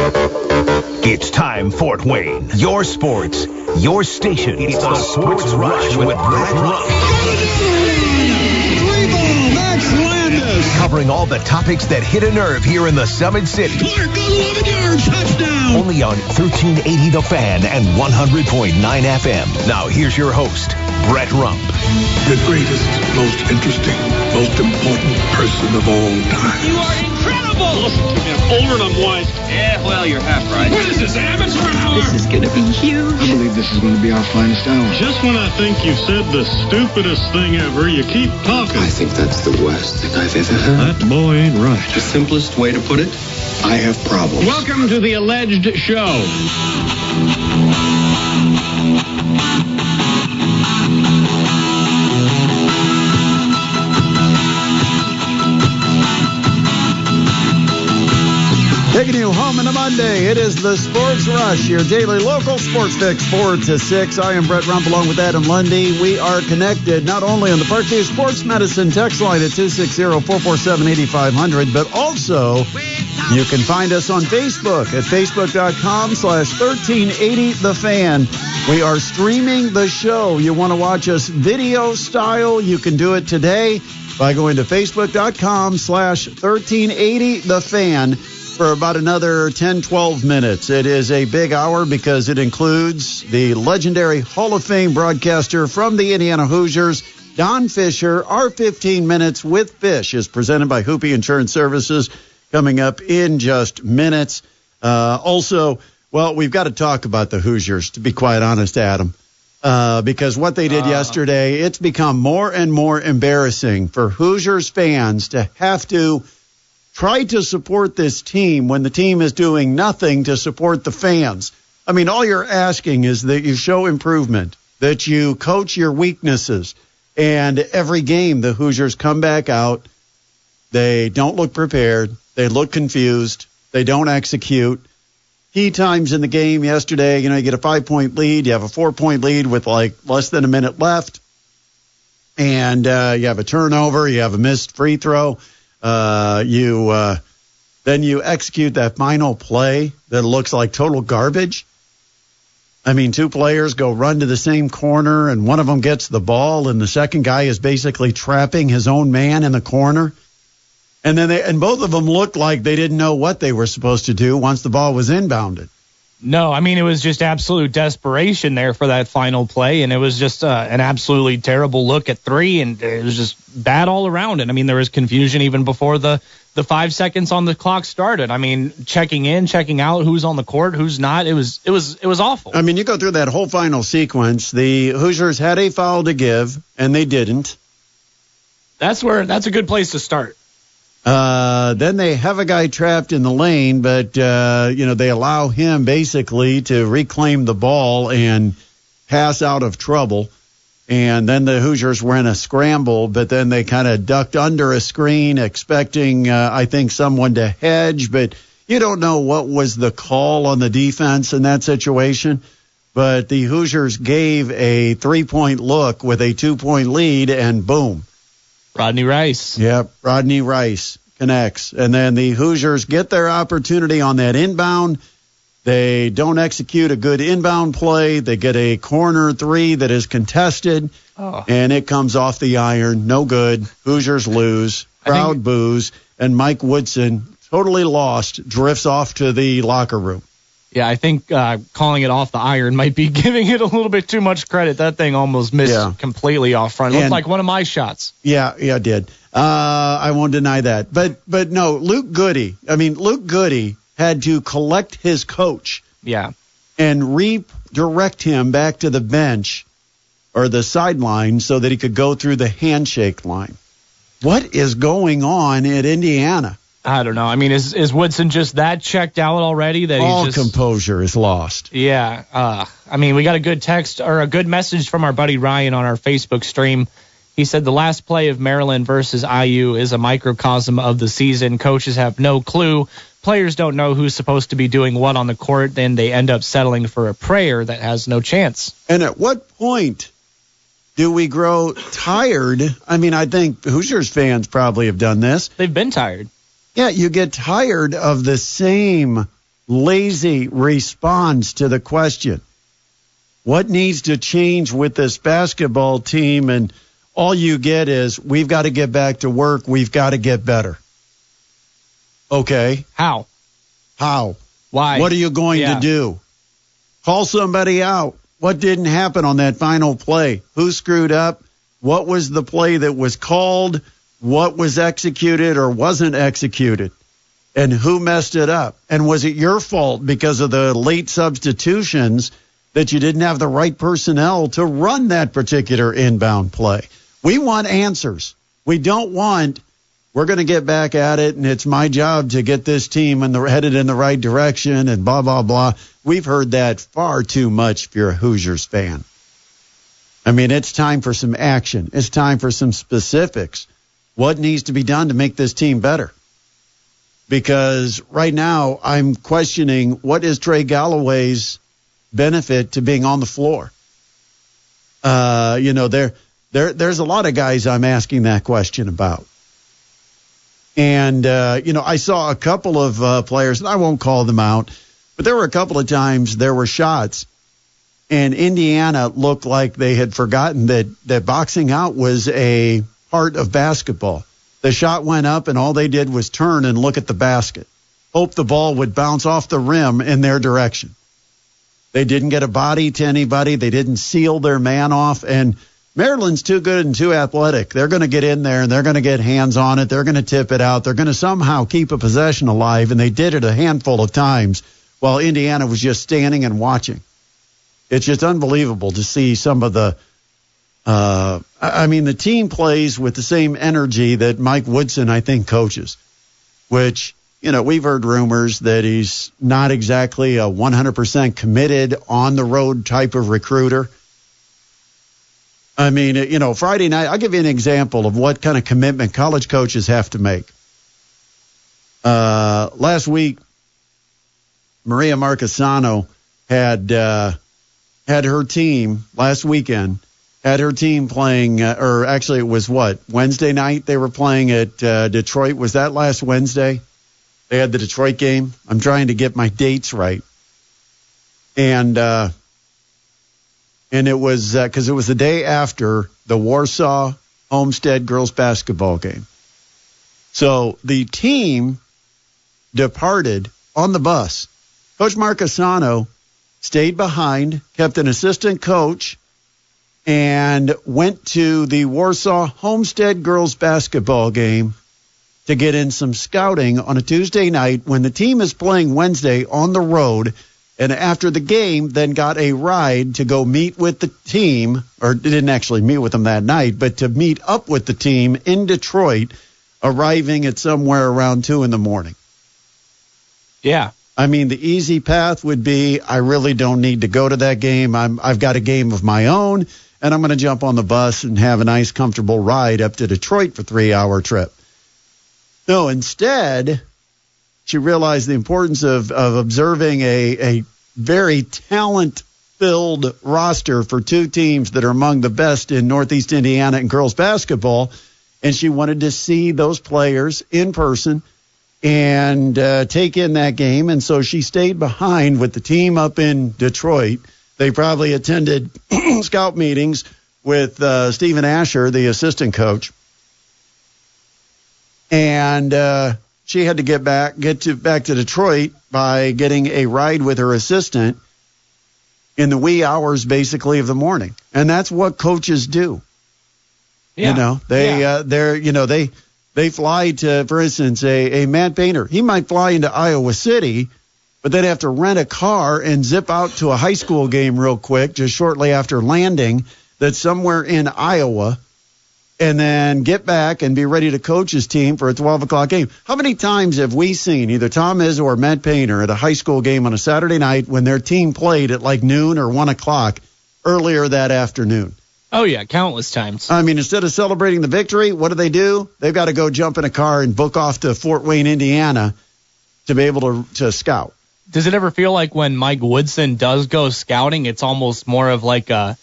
It's time, Fort Wayne. Your sports, your station. It's the Sports Rush with Brett Rump. Covering all the topics that hit a nerve here in the Summit City. Clark goes 11 yards, touchdown. Only on 1380 The Fan and 100.9 FM. Now here's your host, Brett Rump. The greatest, most interesting, most important person of all time. You are incredible. Listen to me, I'm older and I'm wise. Yeah, well, you're half right. What is this, amateur hour? This is going to be huge. I believe this is going to be our finest hour. Just when I think you've said the stupidest thing ever, you keep talking. I think that's the worst thing I've ever heard. That boy ain't right. The simplest way to put it, I have problems. Welcome to the alleged show. Taking you home on a Monday, it is the Sports Rush, your daily local sports fix, 4 to 6. I am Brett Rump along with Adam Lundy. We are connected not only on the Parkview Sports Medicine text line at 260-447-8500, but also you can find us on Facebook at facebook.com/1380thefan. We are streaming the show. You want to watch us video style, you can do it today by going to facebook.com/1380thefan. For about another 10, 12 minutes. It is a big hour because it includes the legendary Hall of Fame broadcaster from the Indiana Hoosiers, Don Fischer. Our 15 Minutes with Fisch is presented by Hoopie Insurance Services, coming up in just minutes. Also, well, we've got to talk about the Hoosiers, to be quite honest, Adam, because what they did yesterday, it's become more and more embarrassing for Hoosiers fans to have to try to support this team when the team is doing nothing to support the fans. I mean, all you're asking is that you show improvement, that you coach your weaknesses. And every game, the Hoosiers come back out. They don't look prepared. They look confused. They don't execute. Key times in the game yesterday, you get a 5-point lead. You have a 4-point lead with like less than a minute left. And you have a turnover. You have a missed free throw. Then you execute that final play that looks like total garbage. I mean, two players go run to the same corner, and one of them gets the ball, and the second guy is basically trapping his own man in the corner. And then both of them looked like they didn't know what they were supposed to do once the ball was inbounded. No, I mean, it was just absolute desperation there for that final play, and it was just an absolutely terrible look at three, and it was just bad all around. And I mean, there was confusion even before the 5 seconds on the clock started. I mean, checking in, checking out, who's on the court, who's not. It was awful. I mean, you go through that whole final sequence. The Hoosiers had a foul to give, and they didn't. That's a good place to start. Then they have a guy trapped in the lane, but, they allow him basically to reclaim the ball and pass out of trouble. And then the Hoosiers were in a scramble, but then they kind of ducked under a screen expecting, I think, someone to hedge. But you don't know what was the call on the defense in that situation. But the Hoosiers gave a 3-point look with a 2-point lead, and boom. Rodney Rice. Yep, Rodney Rice connects. And then the Hoosiers get their opportunity on that inbound. They don't execute a good inbound play. They get a corner three that is contested, and it comes off the iron. No good. Hoosiers lose. Crowd boos. And Mike Woodson, totally lost, drifts off to the locker room. Yeah, I think calling it off the iron might be giving it a little bit too much credit. That thing almost missed completely off front. It looked like one of my shots. Yeah, it did. I won't deny that. But no, Luke Goody had to collect his coach. Yeah. And redirect him back to the bench or the sideline so that he could go through the handshake line. What is going on at Indiana? I don't know. I mean, is Woodson just that checked out already that all he's just composure is lost? Yeah. I mean, we got a good text or a good message from our buddy Ryan on our Facebook stream. He said the last play of Maryland versus IU is a microcosm of the season. Coaches have no clue. Players don't know who's supposed to be doing what on the court. Then they end up settling for a prayer that has no chance. And at what point do we grow tired? I mean, I think Hoosiers fans probably have done this. They've been tired. Yeah, you get tired of the same lazy response to the question. What needs to change with this basketball team? And all you get is, we've got to get back to work. We've got to get better. Okay. How? Why? What are you going to do? Call somebody out. What didn't happen on that final play? Who screwed up? What was the play that was called? What was executed or wasn't executed? And who messed it up? And was it your fault because of the late substitutions that you didn't have the right personnel to run that particular inbound play? We want answers. We don't want, we're going to get back at it, and it's my job to get this team headed in the right direction and blah, blah, blah. We've heard that far too much if you're a Hoosiers fan. I mean, it's time for some action. It's time for some specifics. What needs to be done to make this team better? Because right now I'm questioning, what is Trey Galloway's benefit to being on the floor? There's a lot of guys I'm asking that question about. And, I saw a couple of players, and I won't call them out, but there were a couple of times there were shots, and Indiana looked like they had forgotten that boxing out was a part of basketball. The shot went up, and all they did was turn and look at the basket, hope the ball would bounce off the rim in their direction. They didn't get a body to anybody. They didn't seal their man off, and Maryland's too good and too athletic. They're going to get in there, and they're going to get hands on it. They're going to tip it out. They're going to somehow keep a possession alive, and they did it a handful of times while Indiana was just standing and watching. It's just unbelievable to see some of the the team plays with the same energy that Mike Woodson, I think, coaches, which, we've heard rumors that he's not exactly a 100% committed on the road type of recruiter. I mean, Friday night, I'll give you an example of what kind of commitment college coaches have to make. Last week, Maria Marchesano had her team last weekend, had her team playing, or actually it was Wednesday night they were playing at Detroit. Was that last Wednesday? They had the Detroit game. I'm trying to get my dates right. And it was because it was the day after the Warsaw Homestead girls basketball game. So the team departed on the bus. Coach Marchesano stayed behind, kept an assistant coach, and went to the Warsaw Homestead girls basketball game to get in some scouting on a Tuesday night when the team is playing Wednesday on the road. And after the game, then got a ride to go meet with the team, or didn't actually meet with them that night, but to meet up with the team in Detroit, arriving at somewhere around 2 a.m. Yeah. I mean, the easy path would be, I really don't need to go to that game. I've got a game of my own, and I'm going to jump on the bus and have a nice, comfortable ride up to Detroit for a 3-hour trip. No, instead, she realized the importance of observing a very talent-filled roster for two teams that are among the best in Northeast Indiana in girls basketball, and she wanted to see those players in person and take in that game, and so she stayed behind with the team up in Detroit. They probably attended scout meetings with Stephen Asher, the assistant coach, and she had to get back to Detroit by getting a ride with her assistant in the wee hours, basically, of the morning. And that's what coaches do. Yeah. They fly to, for instance, a Matt Painter. He might fly into Iowa City, but then have to rent a car and zip out to a high school game real quick, just shortly after landing, that's somewhere in Iowa, and then get back and be ready to coach his team for a 12 o'clock game. How many times have we seen either Tom Izzo or Matt Painter at a high school game on a Saturday night when their team played at like noon or 1 o'clock earlier that afternoon? Oh, yeah, countless times. I mean, instead of celebrating the victory, what do? They've got to go jump in a car and book off to Fort Wayne, Indiana to be able to scout. Does it ever feel like when Mike Woodson does go scouting, it's almost more of like a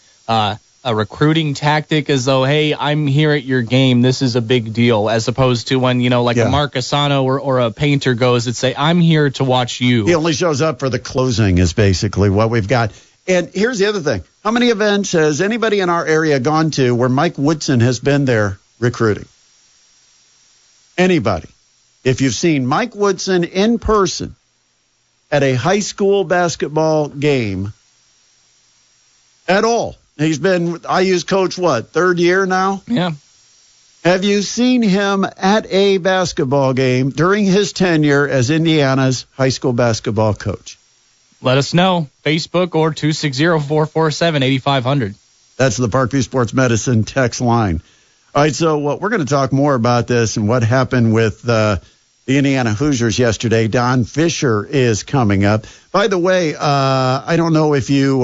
a recruiting tactic, as though, hey, I'm here at your game, this is a big deal, as opposed to when, a Mark Asano or a Painter goes and say, I'm here to watch you. He only shows up for the closing is basically what we've got. And here's the other thing. How many events has anybody in our area gone to where Mike Woodson has been there recruiting? Anybody. If you've seen Mike Woodson in person at a high school basketball game at all, he's been IU's coach, third year now? Yeah. Have you seen him at a basketball game during his tenure as Indiana's high school basketball coach? Let us know. Facebook or 260-447-8500. That's the Parkview Sports Medicine text line. All right, so we're going to talk more about this and what happened with the Indiana Hoosiers yesterday. Don Fischer is coming up. By the way, I don't know if you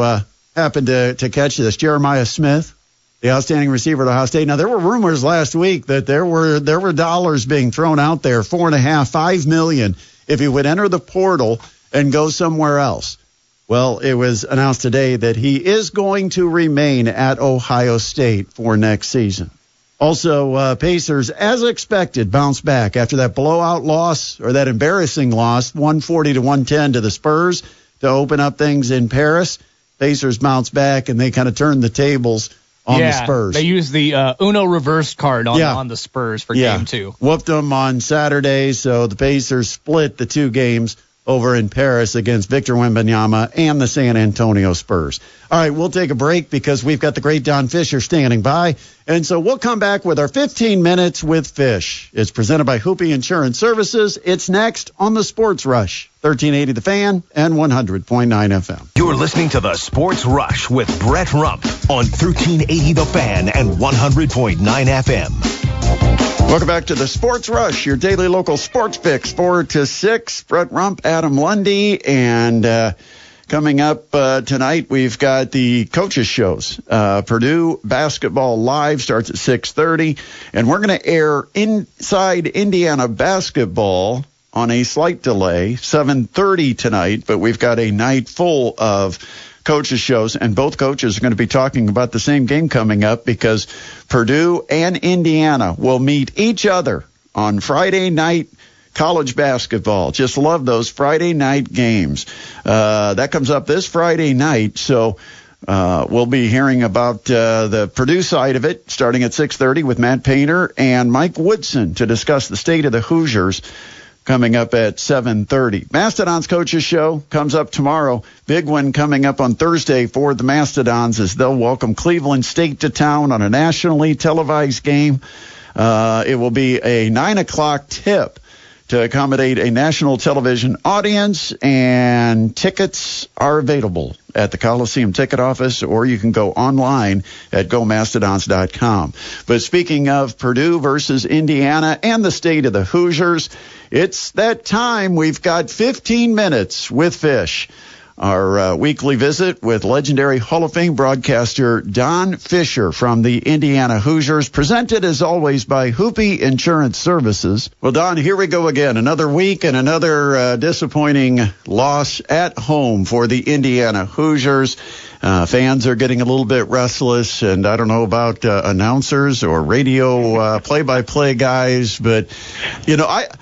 happened to catch this. Jeremiah Smith, the outstanding receiver at Ohio State. Now, there were rumors last week that there were dollars being thrown out there, $4.5, $5 million, if he would enter the portal and go somewhere else. Well, it was announced today that he is going to remain at Ohio State for next season. Also, Pacers, as expected, bounced back after that blowout loss, or that embarrassing loss, 140-110 to the Spurs to open up things in Paris. Pacers bounced back, and they kind of turned the tables on the Spurs. They used the Uno reverse card on the Spurs for Game 2. Whooped them on Saturday, so the Pacers split the two games over in Paris against Victor Wembanyama and the San Antonio Spurs. All right, we'll take a break because we've got the great Don Fischer standing by. And so we'll come back with our 15 Minutes with Fish. It's presented by Hoopie Insurance Services. It's next on the Sports Rush, 1380 The Fan and 100.9 FM. You're listening to the Sports Rush with Brett Rump on 1380 The Fan and 100.9 FM. Welcome back to the Sports Rush, your daily local sports fix, 4 to 6. Brett Rump, Adam Lundy, and coming up tonight, we've got the coaches' shows. Purdue Basketball Live starts at 6:30, and we're going to air Inside Indiana Basketball on a slight delay, 7:30 tonight, but we've got a night full of coaches' shows, and both coaches are going to be talking about the same game coming up because Purdue and Indiana will meet each other on Friday night college basketball. Just love those Friday night games. That comes up this Friday night, so we'll be hearing about the Purdue side of it starting at 6:30 with Matt Painter and Mike Woodson to discuss the state of the Hoosiers coming up at 7:30. Mastodons Coaches Show comes up tomorrow. Big one coming up on Thursday for the Mastodons as they'll welcome Cleveland State to town on a nationally televised game. It will be a 9 o'clock tip to accommodate a national television audience, and tickets are available at the Coliseum ticket office, or you can go online at gomastodons.com. But speaking of Purdue versus Indiana and the state of the Hoosiers, it's that time. We've got 15 Minutes with Fish, our weekly visit with legendary Hall of Fame broadcaster Don Fischer from the Indiana Hoosiers, presented as always by Hoopie Insurance Services. Well, Don, here we go again. Another week and another disappointing loss at home for the Indiana Hoosiers. Fans are getting a little bit restless, and I don't know about announcers or radio play-by-play guys, but,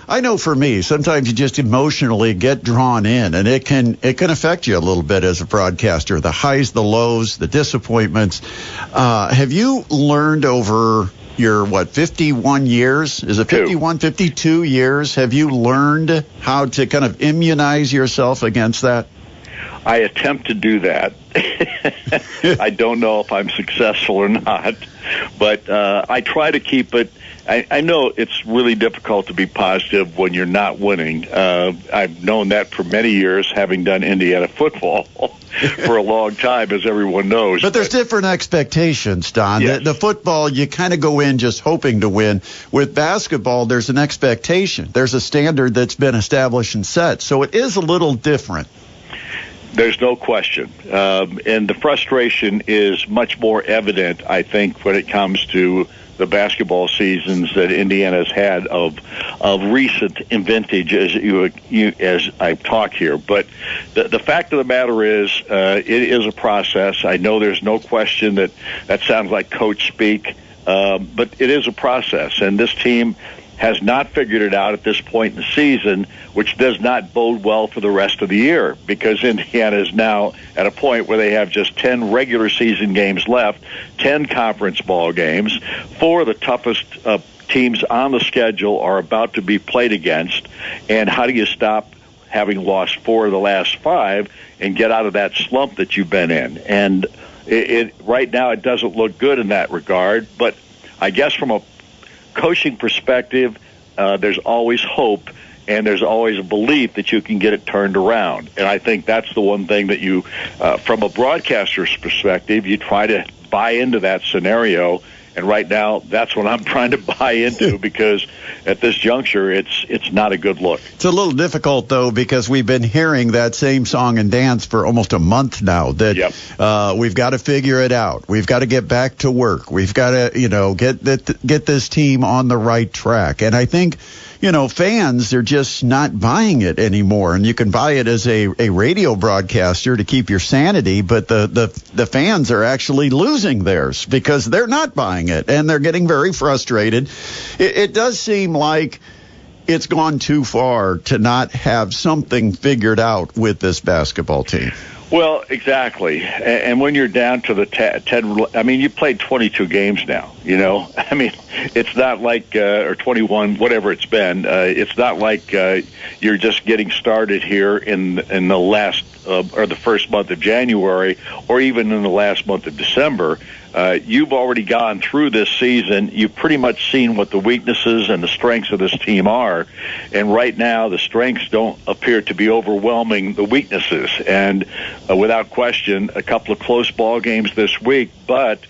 I know for me, sometimes you just emotionally get drawn in, and it can affect you a little bit as a broadcaster, the highs, the lows, the disappointments. Have you learned over your, 51 years? Is it 51, 52 years? Have you learned how to kind of immunize yourself against that? I attempt to do that. I don't know if I'm successful or not, but I try to keep it. I know it's really difficult to be positive when you're not winning. I've known that for many years, having done Indiana football for a long time, as everyone knows. But there's different expectations, Don. Yes. The football, you kind of go in just hoping to win. With basketball, there's an expectation. There's a standard that's been established and set. So it is a little different. There's no question. And the frustration is much more evident, I think, when it comes to the basketball seasons that Indiana has had of recent vintage, as I've talked here. But the fact of the matter is, it is a process. I know there's no question that sounds like coach speak, but it is a process, and this team has not figured it out at this point in the season, which does not bode well for the rest of the year, because Indiana is now at a point where they have just 10 regular season games left, 10 conference ball games. 4 of the toughest teams on the schedule are about to be played against, and how do you stop having lost 4 of the last 5 and get out of that slump that you've been in? And it right now it doesn't look good in that regard, but I guess from a coaching perspective, there's always hope, and there's always a belief that you can get it turned around. And I think that's the one thing that you, from a broadcaster's perspective, you try to buy into that scenario. And right now, that's what I'm trying to buy into, because at this juncture, it's not a good look. It's a little difficult, though, because we've been hearing that same song and dance for almost a month now, that we've got to figure it out. We've got to get back to work. We've got to, get this team on the right track. And I think, fans, they're just not buying it anymore. And you can buy it as a radio broadcaster to keep your sanity, but the fans are actually losing theirs because they're not buying it, and they're getting very frustrated. It does seem like it's gone too far to not have something figured out with this basketball team. Well, exactly. And when you're down to the 10, you played 22 games now, it's not like, or 21, whatever it's been. It's not like you're just getting started here in the last, or the first month of January, or even in the last month of December. You've already gone through this season. You've pretty much seen what the weaknesses and the strengths of this team are. And right now, the strengths don't appear to be overwhelming the weaknesses. And without question, a couple of close ball games this week, but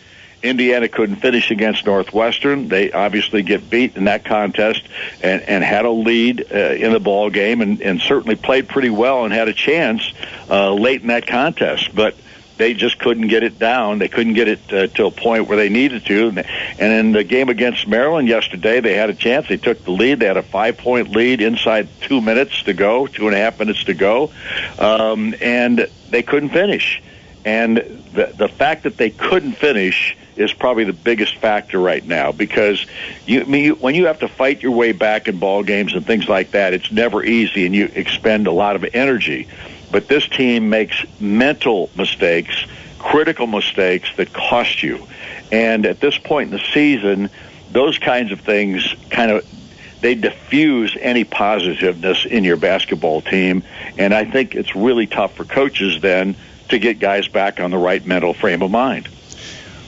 Indiana couldn't finish against Northwestern. They obviously get beat in that contest and had a lead in the ball game, and certainly played pretty well and had a chance late in that contest. But they just couldn't get it down. They couldn't get it to a point where they needed to. And in the game against Maryland yesterday, they had a chance. They took the lead. They had a 5-point lead inside 2 minutes to go, 2.5 minutes to go, and they couldn't finish. And the fact that they couldn't finish is probably the biggest factor right now, because when you have to fight your way back in ball games and things like that, it's never easy, and you expend a lot of energy. But this team makes mental mistakes, critical mistakes that cost you. And at this point in the season, those kinds of things they diffuse any positiveness in your basketball team. And I think it's really tough for coaches then to get guys back on the right mental frame of mind.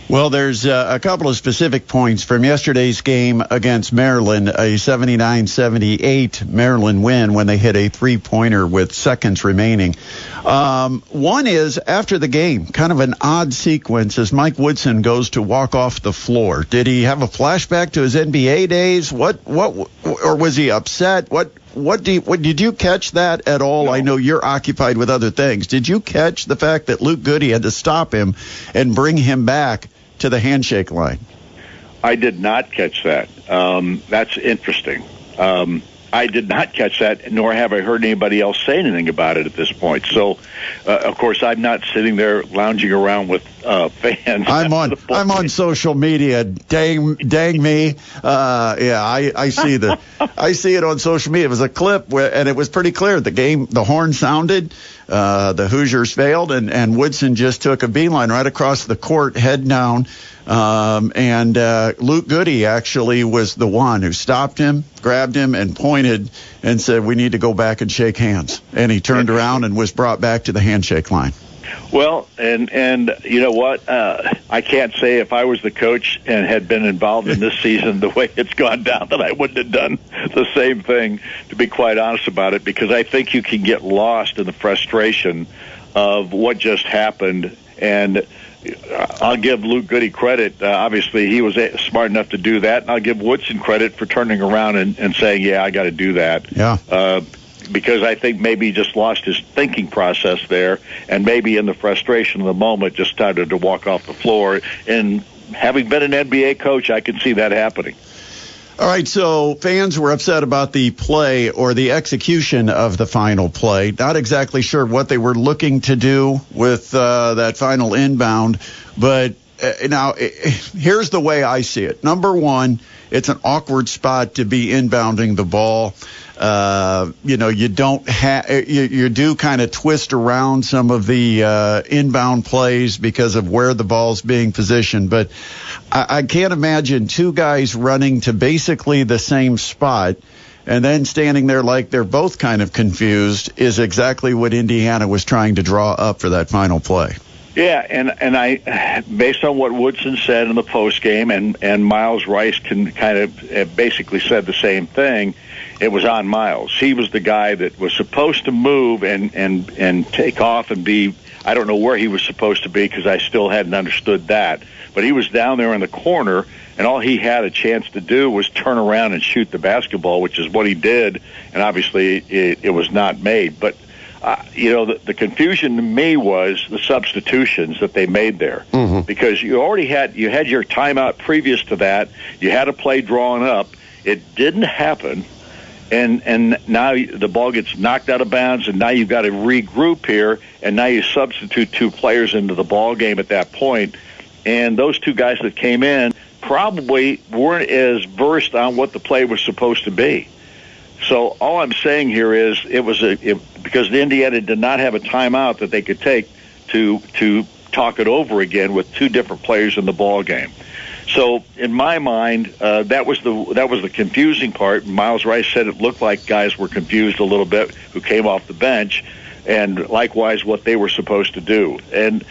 Well, there's a couple of specific points from yesterday's game against Maryland, a 79-78 Maryland win when they hit a three-pointer with seconds remaining. One is, after the game, kind of an odd sequence as Mike Woodson goes to walk off the floor. Did he have a flashback to his NBA days? What, or was he upset? What did you catch that at all? No. I know you're occupied with other things. Did you catch the fact that Luke Goody had to stop him and bring him back to the handshake line? I did not catch that. That's interesting. I did not catch that, nor have I heard anybody else say anything about it at this point. So, of course, I'm not sitting there lounging around with fans. I'm on social media. Dang me. I see it on social media. It was a clip and it was pretty clear. The horn sounded. The Hoosiers failed, and Woodson just took a beeline right across the court, head down. And Luke Goody actually was the one who stopped him, grabbed him, and pointed and said, "We need to go back and shake hands." And he turned around and was brought back to the handshake line. Well, and you know what? I can't say if I was the coach and had been involved in this season the way it's gone down that I wouldn't have done the same thing, to be quite honest about it, because I think you can get lost in the frustration of what just happened. And I'll give Luke Goody credit. Obviously, he was smart enough to do that, and I'll give Woodson credit for turning around and saying, "Yeah, I got to do that." Yeah. Because I think maybe he just lost his thinking process there, and maybe in the frustration of the moment just started to walk off the floor. And having been an NBA coach, I can see that happening. All right, so fans were upset about the play or the execution of the final play. Not exactly sure what they were looking to do with that final inbound, but now here's the way I see it. Number one, it's an awkward spot to be inbounding the ball. You don't you do kind of twist around some of the inbound plays because of where the ball's being positioned. But I can't imagine two guys running to basically the same spot and then standing there like they're both kind of confused is exactly what Indiana was trying to draw up for that final play. Yeah, and I, based on what Woodson said in the post game, and Miles Rice can kind of basically said the same thing. It was on Miles. He was the guy that was supposed to move and take off and be. I don't know where he was supposed to be because I still hadn't understood that. But he was down there in the corner, and all he had a chance to do was turn around and shoot the basketball, which is what he did. And obviously, it was not made, but. The confusion to me was the substitutions that they made there, because you had your timeout previous to that. You had a play drawn up. It didn't happen, and now the ball gets knocked out of bounds, and now you've got to regroup here, and now you substitute two players into the ball game at that point, and those two guys that came in probably weren't as versed on what the play was supposed to be. So all I'm saying here is because Indiana did not have a timeout that they could take to talk it over again with two different players in the ball game. So in my mind, that was the confusing part. Miles Rice said it looked like guys were confused a little bit who came off the bench, and likewise what they were supposed to do. And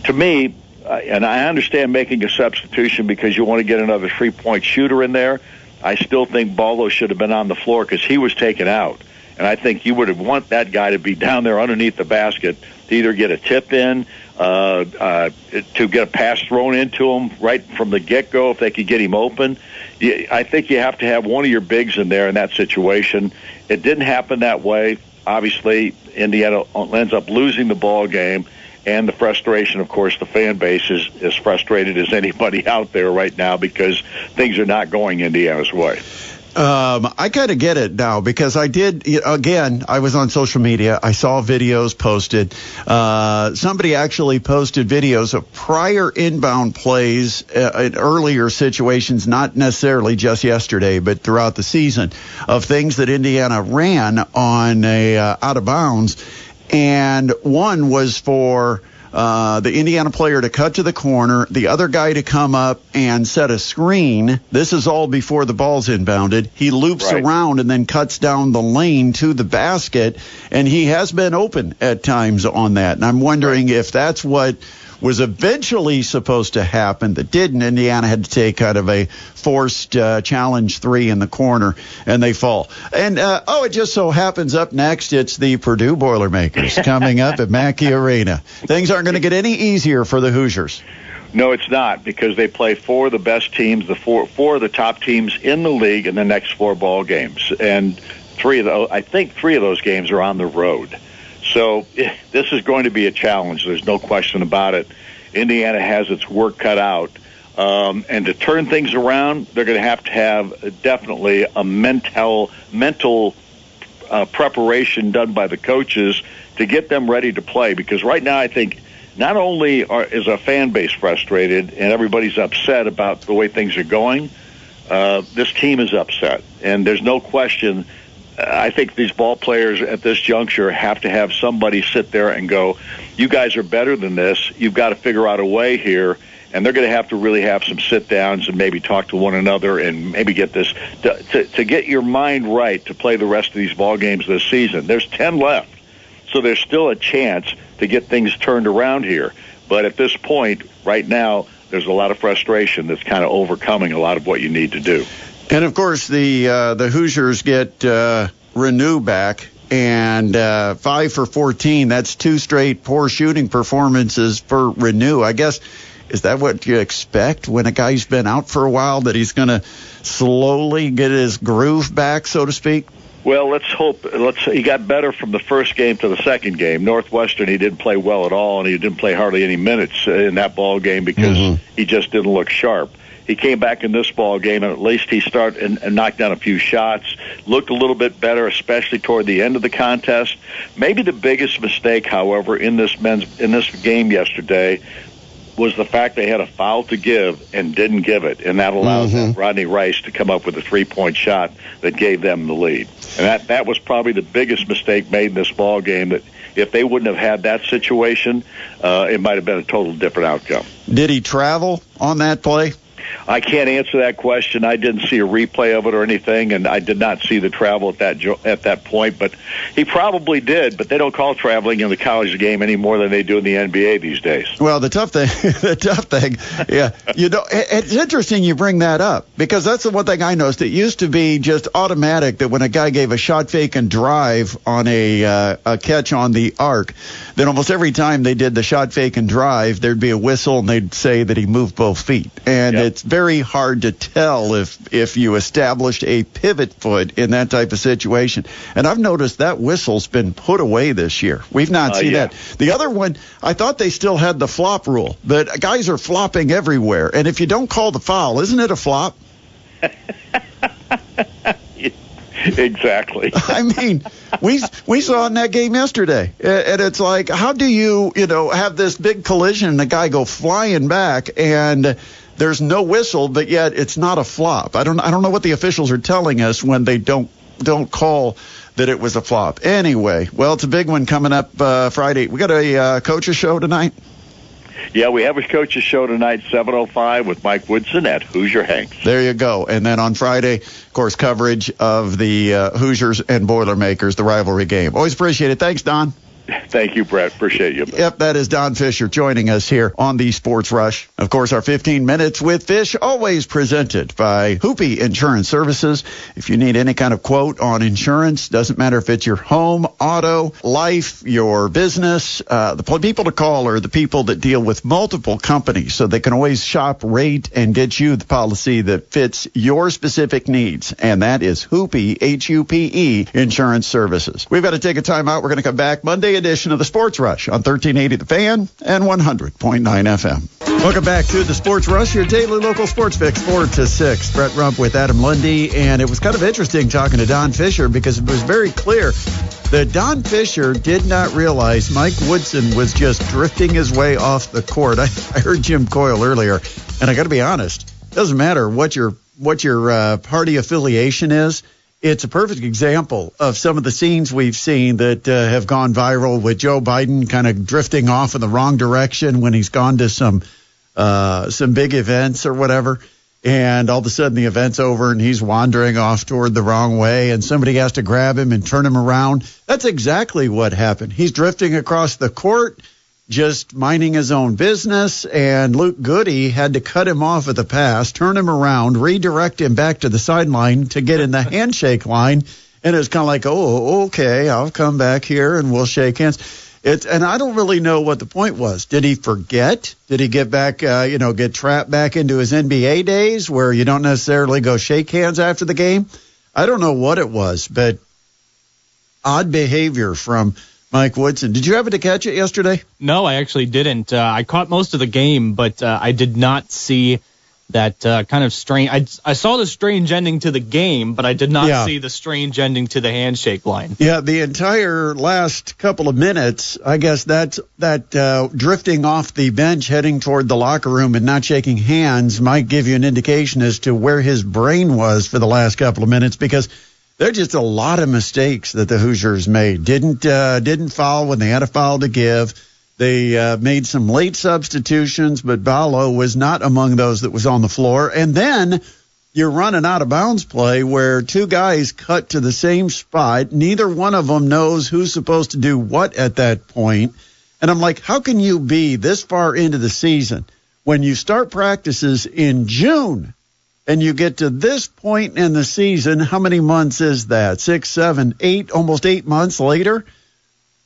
to me, and I understand making a substitution because you want to get another 3-point shooter in there. I still think Baldo should have been on the floor because he was taken out. And I think you would have want that guy to be down there underneath the basket to either get a tip in, to get a pass thrown into him right from the get-go if they could get him open. I think you have to have one of your bigs in there in that situation. It didn't happen that way. Obviously, Indiana ends up losing the ball game. And the frustration, of course, the fan base is as frustrated as anybody out there right now because things are not going Indiana's way. I kind of get it now because I did, again, I was on social media. I saw videos posted. Somebody actually posted videos of prior inbound plays in earlier situations, not necessarily just yesterday, but throughout the season, of things that Indiana ran on a out of bounds. And one was for the Indiana player to cut to the corner, the other guy to come up and set a screen. This is all before the ball's inbounded. He loops around and then cuts down the lane to the basket, and he has been open at times on that. And I'm wondering if that's what was eventually supposed to happen that didn't. Indiana had to take kind of a forced challenge three in the corner, and they fall. And, it just so happens up next, it's the Purdue Boilermakers coming up at Mackey Arena. Things aren't going to get any easier for the Hoosiers. No, it's not, because they play four of the best teams, four of the top teams in the league in the next four ball games. And I think three of those games are on the road. So this is going to be a challenge. There's no question about it. Indiana has its work cut out. And to turn things around, they're going to have definitely a mental preparation done by the coaches to get them ready to play. Because right now I think not only is our fan base frustrated and everybody's upset about the way things are going, this team is upset. And there's no question. I think these ball players at this juncture have to have somebody sit there and go, you guys are better than this. You've got to figure out a way here. And they're going to have to really have some sit-downs and maybe talk to one another and maybe get this to get your mind right to play the rest of these ball games this season. There's 10 left, so there's still a chance to get things turned around here. But at this point, right now, there's a lot of frustration that's kind of overcoming a lot of what you need to do. And, of course, the Hoosiers get Renew back, and 5 for 14. That's two straight poor shooting performances for Renew. I guess, is that what you expect when a guy's been out for a while, that he's going to slowly get his groove back, so to speak? Well, let's hope. He got better from the first game to the second game. Northwestern, he didn't play well at all, and he didn't play hardly any minutes in that ball game because he just didn't look sharp. He came back in this ball game, and at least he started and knocked down a few shots. Looked a little bit better, especially toward the end of the contest. Maybe the biggest mistake, however, in this game yesterday was the fact they had a foul to give and didn't give it, and that allowed Rodney Rice to come up with a three-point shot that gave them the lead. And that was probably the biggest mistake made in this ball game. That if they wouldn't have had that situation, it might have been a total different outcome. Did he travel on that play? I can't answer that question. I didn't see a replay of it or anything, and I did not see the travel at that point. But he probably did. But they don't call traveling in the college game any more than they do in the NBA these days. Well, the tough thing, yeah, it's interesting you bring that up because that's the one thing I noticed. It used to be just automatic that when a guy gave a shot fake and drive on a catch on the arc, then almost every time they did the shot fake and drive, there'd be a whistle and they'd say that he moved both feet. And it's very hard to tell if you established a pivot foot in that type of situation. And I've noticed that whistle's been put away this year. We've not seen that. The other one, I thought they still had the flop rule, but guys are flopping everywhere. And if you don't call the foul, isn't it a flop? Exactly. I mean, we saw in that game yesterday, and it's like, how do you have this big collision and the guy go flying back and there's no whistle, but yet it's not a flop. I don't know what the officials are telling us when they don't call that it was a flop. Anyway, well, it's a big one coming up Friday. We got a coach's show tonight. Yeah, we have a coach's show tonight, 7:05 with Mike Woodson at Hoosier Hanks. There you go. And then on Friday, of course, coverage of the Hoosiers and Boilermakers, the rivalry game. Always appreciate it. Thanks, Don. Thank you, Brett. Appreciate you. Yep, that is Don Fischer joining us here on the Sports Rush. Of course, our 15 Minutes with Fisch, always presented by Hoopy Insurance Services. If you need any kind of quote on insurance, doesn't matter if it's your home, auto, life, your business, the people to call are the people that deal with multiple companies, so they can always shop, rate, and get you the policy that fits your specific needs. And that is Hoopy, H-U-P-E, Insurance Services. We've got to take a time out. We're going to come back Monday edition of the Sports Rush on 1380 The Fan and 100.9 FM. Welcome back to the Sports Rush, your daily local sports fix, 4 to 6. Brett Rump with Adam Lundy, and it was kind of interesting talking to Don Fischer because it was very clear that Don Fischer did not realize Mike Woodson was just drifting his way off the court. I heard Jim Coyle earlier, and I got to be honest, it doesn't matter what your party affiliation is. It's a perfect example of some of the scenes we've seen that have gone viral with Joe Biden kind of drifting off in the wrong direction when he's gone to some big events or whatever. And all of a sudden the event's over and he's wandering off toward the wrong way and somebody has to grab him and turn him around. That's exactly what happened. He's drifting across the court, just minding his own business, and Luke Goody had to cut him off at the pass, turn him around, redirect him back to the sideline to get in the handshake line, and it was kind of like, oh, okay, I'll come back here and we'll shake hands. And I don't really know what the point was. Did he forget? Did he get back, get trapped back into his NBA days where you don't necessarily go shake hands after the game? I don't know what it was, but odd behavior from Mike Woodson. Did you happen to catch it yesterday? No, I actually didn't. I caught most of the game, but I did not see that kind of strange. I saw the strange ending to the game, but I did not see the strange ending to the handshake line. Yeah, the entire last couple of minutes, I guess that drifting off the bench, heading toward the locker room and not shaking hands might give you an indication as to where his brain was for the last couple of minutes, because there are just a lot of mistakes that the Hoosiers made. Didn't foul when they had a foul to give. They made some late substitutions, but Ballo was not among those that was on the floor. And then you're running out of bounds play where two guys cut to the same spot. Neither one of them knows who's supposed to do what at that point. And I'm like, how can you be this far into the season when you start practices in June? And you get to this point in the season, how many months is that? 6, 7, 8, almost 8 months later?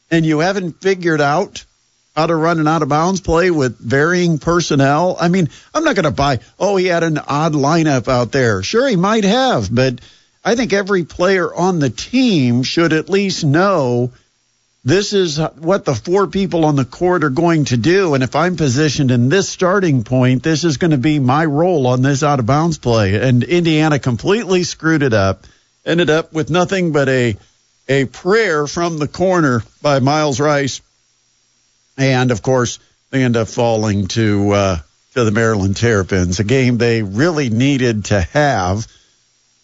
And you haven't figured out how to run an out-of-bounds play with varying personnel? I mean, I'm not going to buy, he had an odd lineup out there. Sure, he might have, but I think every player on the team should at least know this is what the four people on the court are going to do. And if I'm positioned in this starting point, this is going to be my role on this out-of-bounds play. And Indiana completely screwed it up, ended up with nothing but a prayer from the corner by Miles Rice. And, of course, they end up falling to the Maryland Terrapins, a game they really needed to have.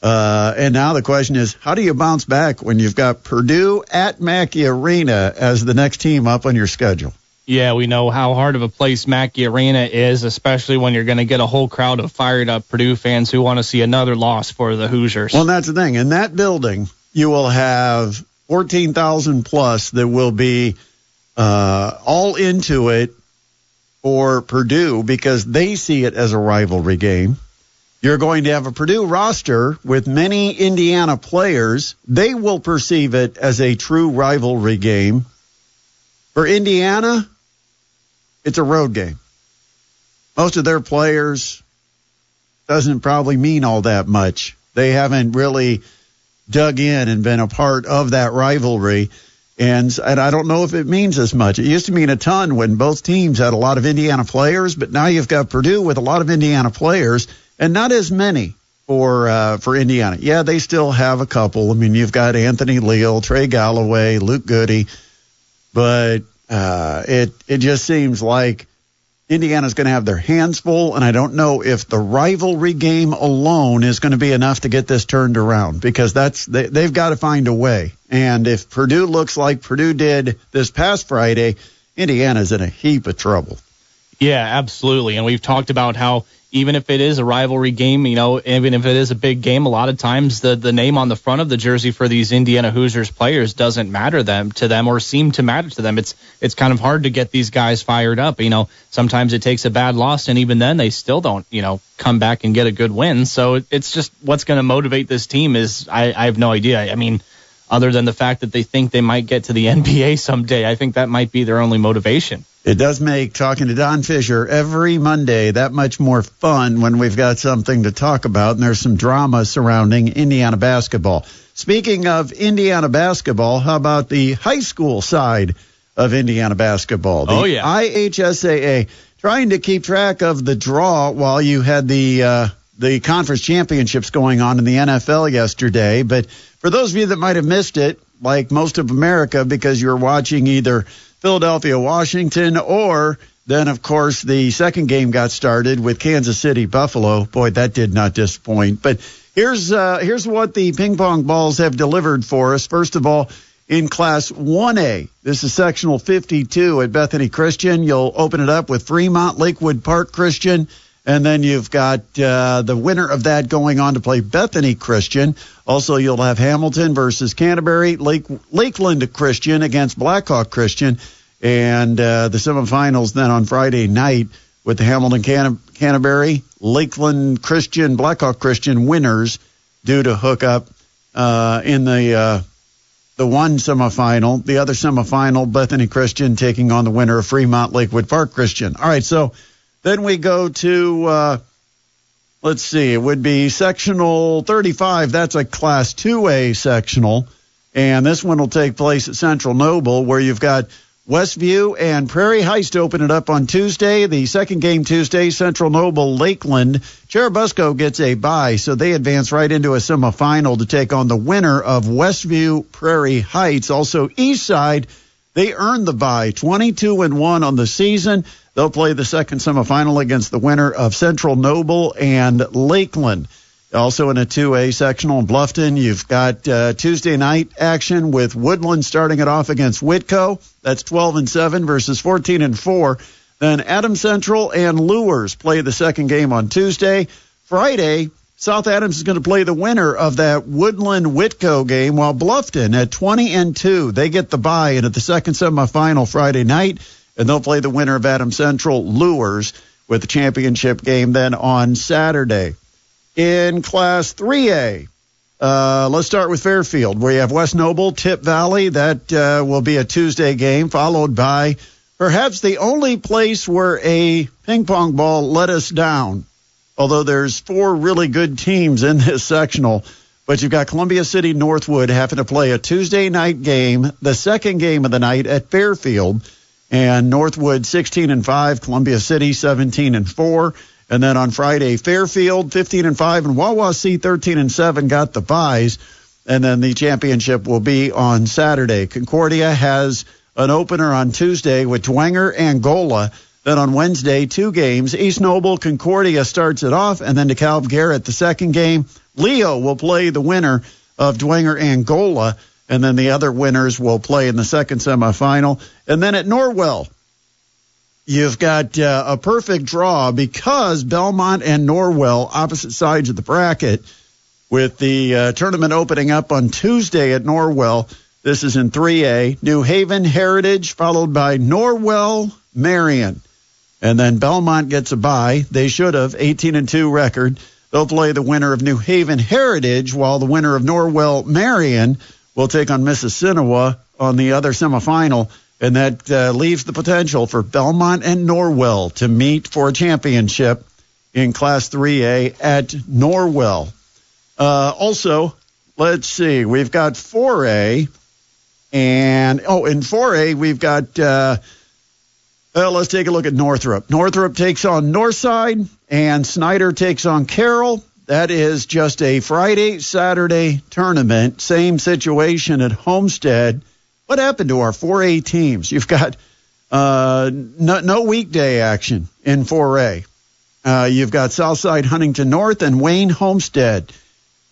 And now the question is, how do you bounce back when you've got Purdue at Mackey Arena as the next team up on your schedule? Yeah, we know how hard of a place Mackey Arena is, especially when you're going to get a whole crowd of fired-up Purdue fans who want to see another loss for the Hoosiers. Well, that's the thing. In that building, you will have 14,000 plus that will be all into it for Purdue because they see it as a rivalry game. You're going to have a Purdue roster with many Indiana players. They will perceive it as a true rivalry game. For Indiana, it's a road game. Most of their players doesn't probably mean all that much. They haven't really dug in and been a part of that rivalry. And I don't know if it means as much. It used to mean a ton when both teams had a lot of Indiana players, but now you've got Purdue with a lot of Indiana players. And not as many for Indiana. Yeah, they still have a couple. I mean, you've got Anthony Leal, Trey Galloway, Luke Goody. But it just seems like Indiana's going to have their hands full, and I don't know if the rivalry game alone is going to be enough to get this turned around because they've got to find a way. And if Purdue looks like Purdue did this past Friday, Indiana's in a heap of trouble. Yeah, absolutely. And we've talked about how even if it is a rivalry game, even if it is a big game, a lot of times the name on the front of the jersey for these Indiana Hoosiers players doesn't matter to them or seem to matter to them. It's kind of hard to get these guys fired up. Sometimes it takes a bad loss, and even then they still don't, come back and get a good win. So it's just what's going to motivate this team is I have no idea. I mean, other than the fact that they think they might get to the NBA someday, I think that might be their only motivation. It does make talking to Don Fischer every Monday that much more fun when we've got something to talk about, and there's some drama surrounding Indiana basketball. Speaking of Indiana basketball, how about the high school side of Indiana basketball? The IHSAA, trying to keep track of the draw while you had the conference championships going on in the NFL yesterday. But for those of you that might have missed it, like most of America, because you're watching either Philadelphia, Washington, or then, of course, the second game got started with Kansas City, Buffalo. Boy, that did not disappoint. But here's what the ping pong balls have delivered for us. First of all, in Class 1A, this is Sectional 52 at Bethany Christian. You'll open it up with Fremont Lakewood Park Christian. And then you've got the winner of that going on to play Bethany Christian. Also, you'll have Hamilton versus Canterbury, Lakeland Christian against Blackhawk Christian, and the semifinals then on Friday night with the Hamilton Canterbury, Lakeland Christian, Blackhawk Christian winners due to hook up in the one semifinal. The other semifinal, Bethany Christian taking on the winner of Fremont Lakewood Park Christian. All right, so then we go to, let's see, it would be Sectional 35. That's a Class 2A sectional. And this one will take place at Central Noble, where you've got Westview and Prairie Heights to open it up on Tuesday. The second game Tuesday, Central Noble, Lakeland. Cherubusco gets a bye, so they advance right into a semifinal to take on the winner of Westview, Prairie Heights. Also, Eastside, they earned the bye, 22-1 on the season. They'll play the second semifinal against the winner of Central Noble and Lakeland. Also in a 2A sectional in Bluffton, you've got Tuesday night action with Woodland starting it off against Whitco. That's 12-7 versus 14-4. Then Adams Central and Lures play the second game on Tuesday. Friday, South Adams is going to play the winner of that Woodland-Whitco game, while Bluffton at 20-2. They get the bye into the second semifinal Friday night, and they'll play the winner of Adams Central, Lures, with the championship game then on Saturday. In Class 3A, let's start with Fairfield, where you have West Noble, Tip Valley. That will be a Tuesday game, followed by perhaps the only place where a ping pong ball let us down, although there's four really good teams in this sectional. But you've got Columbia City Northwood having to play a Tuesday night game, the second game of the night at Fairfield. And Northwood 16-5, Columbia City 17-4. And then on Friday, Fairfield 15-5, and Wawasee 13-7 got the byes. And then the championship will be on Saturday. Concordia has an opener on Tuesday with Dwenger and Angola. Then on Wednesday, 2 games. East Noble, Concordia starts it off, and then DeKalb Garrett the second game. Leo will play the winner of Dwenger and Angola, and then the other winners will play in the second semifinal. And then at Norwell, you've got a perfect draw because Belmont and Norwell, opposite sides of the bracket, with the tournament opening up on Tuesday at Norwell. This is in 3A. New Haven Heritage, followed by Norwell Marion. And then Belmont gets a bye. They should have, 18-2 record. They'll play the winner of New Haven Heritage, while the winner of Norwell Marion will take on Mississinawa on the other semifinal. And that leaves the potential for Belmont and Norwell to meet for a championship in Class 3A at Norwell. Also, let's see, we've got 4A. And, in 4A, we've got... let's take a look at Northrop. Northrop takes on Northside, and Snyder takes on Carroll. That is just a Friday-Saturday tournament. Same situation at Homestead. What happened to our 4A teams? You've got no weekday action in 4A. You've got Southside Huntington North and Wayne Homestead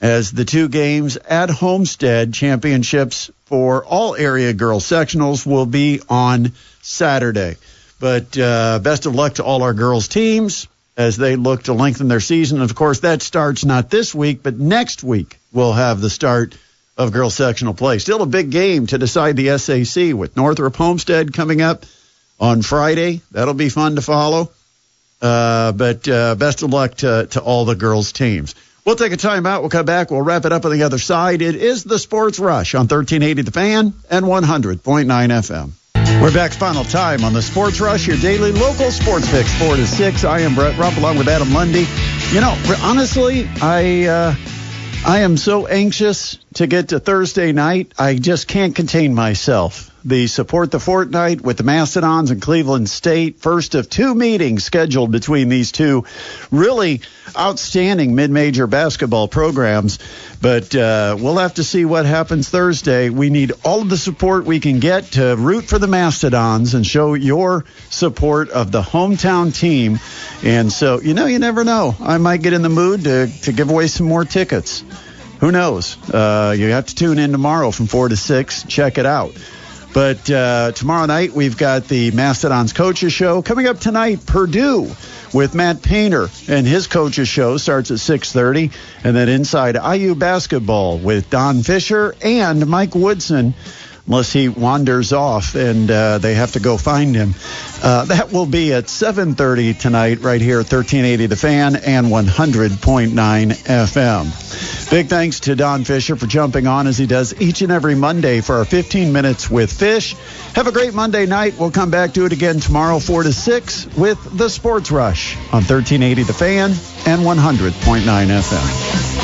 as the 2 games at Homestead. Championships for all area girls sectionals will be on Saturday. But best of luck to all our girls' teams as they look to lengthen their season. Of course, that starts not this week, but next week we'll have the start of girls' sectional play. Still a big game to decide the SAC with Northrop Homestead coming up on Friday. That'll be fun to follow. But best of luck to all the girls' teams. We'll take a timeout. We'll come back. We'll wrap it up on the other side. It is the Sports Rush on 1380 The Fan and 100.9 FM. We're back final time on the Sports Rush, your daily local sports fix, 4 to 6. I am Brett Rupp along with Adam Lundy. You know, honestly, I am so anxious to get to Thursday night. I just can't contain myself. The Support the Fortnight with the Mastodons and Cleveland State. First of 2 meetings scheduled between these 2 really outstanding mid-major basketball programs. But we'll have to see what happens Thursday. We need all of the support we can get to root for the Mastodons and show your support of the hometown team. And so, you never know. I might get in the mood to give away some more tickets. Who knows? You have to tune in tomorrow from 4 to 6. Check it out. But tomorrow night, we've got the Mastodons Coaches Show. Coming up tonight, Purdue with Matt Painter, and his Coaches Show starts at 6:30. And then inside IU Basketball with Don Fischer and Mike Woodson, unless he wanders off and they have to go find him. That will be at 7:30 tonight right here at 1380 The Fan and 100.9 FM. Big thanks to Don Fischer for jumping on as he does each and every Monday for our 15 Minutes with Fish. Have a great Monday night. We'll come back to it again tomorrow, 4 to 6, with the Sports Rush on 1380 The Fan and 100.9 FM.